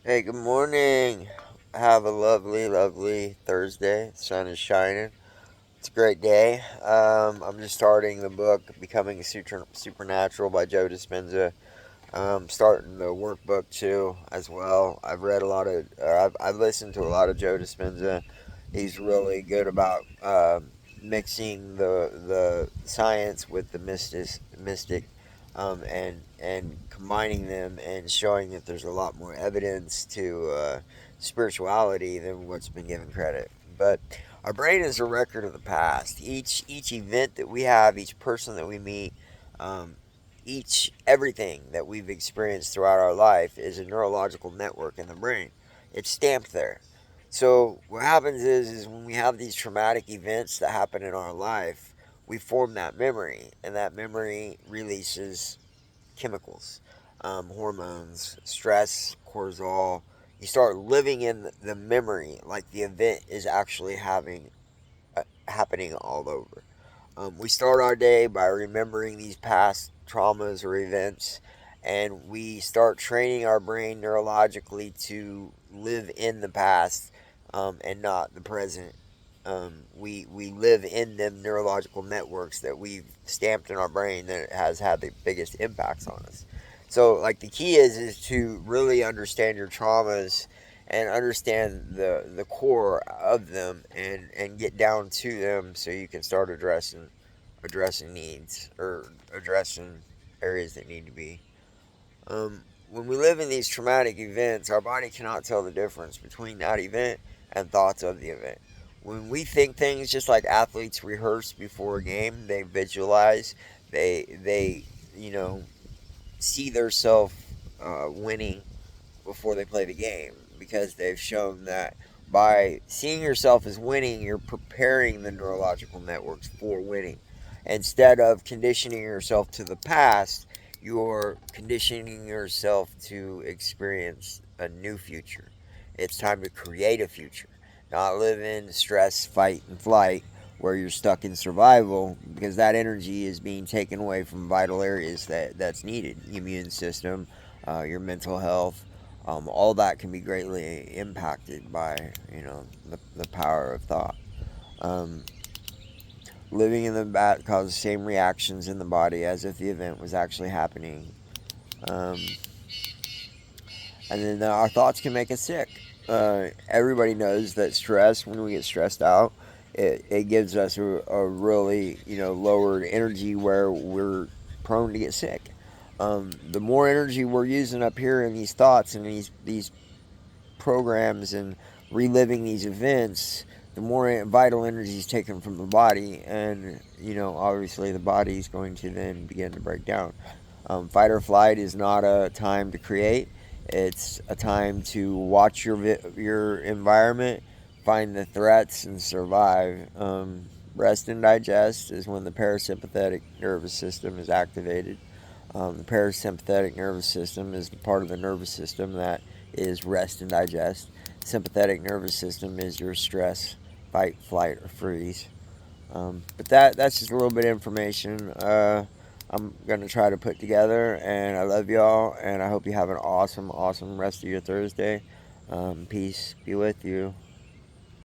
Hey, good morning. Have a lovely, lovely Thursday. The sun is shining. It's a great day. I'm just starting the book Becoming Supernatural by Joe Dispenza. Starting the workbook too as well. I've listened to a lot of Joe Dispenza. He's really good about mixing the science with the mystic, and combining them and showing that there's a lot more evidence to spirituality than what's been given credit. But our brain is a record of the past. Each event that we have, each person that we meet, um, each everything that we've experienced throughout our life is a neurological network in the brain. It's stamped there. So what happens is when we have these traumatic events that happen in our life, we form that memory, and that memory releases chemicals, hormones, stress, cortisol. You start living in the memory like the event is actually happening all over. We start our day by remembering these past traumas or events, and we start training our brain neurologically to live in the past, and not the present. We live in them neurological networks that we've stamped in our brain that has had the biggest impacts on us. So, like, the key is to really understand your traumas and understand the core of them, and get down to them so you can start addressing needs, or addressing areas that need to be. When we live in these traumatic events, our body cannot tell the difference between that event and thoughts of the event. When we think things, just like athletes rehearse before a game, they visualize, they you know see their self winning before they play the game, because they've shown that by seeing yourself as winning, you're preparing the neurological networks for winning. Instead of conditioning yourself to the past, you're conditioning yourself to experience a new future. It's time to create a future, not live in stress, fight, and flight where you're stuck in survival, because that energy is being taken away from vital areas that's needed: immune system, your mental health. All that can be greatly impacted by the power of thought. Um, Living in the bat causes the same reactions in the body as if the event was actually happening. Um, and then our thoughts can make us sick. Everybody knows that stress, when we get stressed out, it gives us a really lowered energy where we're prone to get sick. The more energy we're using up here in these thoughts and these programs and reliving these events, the more vital energy is taken from the body, and obviously the body is going to then begin to break down. Fight or flight is not a time to create; it's a time to watch your environment, find the threats, and survive. Rest and digest is when the parasympathetic nervous system is activated. The parasympathetic nervous system is the part of the nervous system that is rest and digest. Sympathetic nervous system is your stress, fight, flight, or freeze. But that's just a little bit of information I'm gonna try to put together, and I love y'all, and I hope you have an awesome, awesome rest of your Thursday. Peace be with you.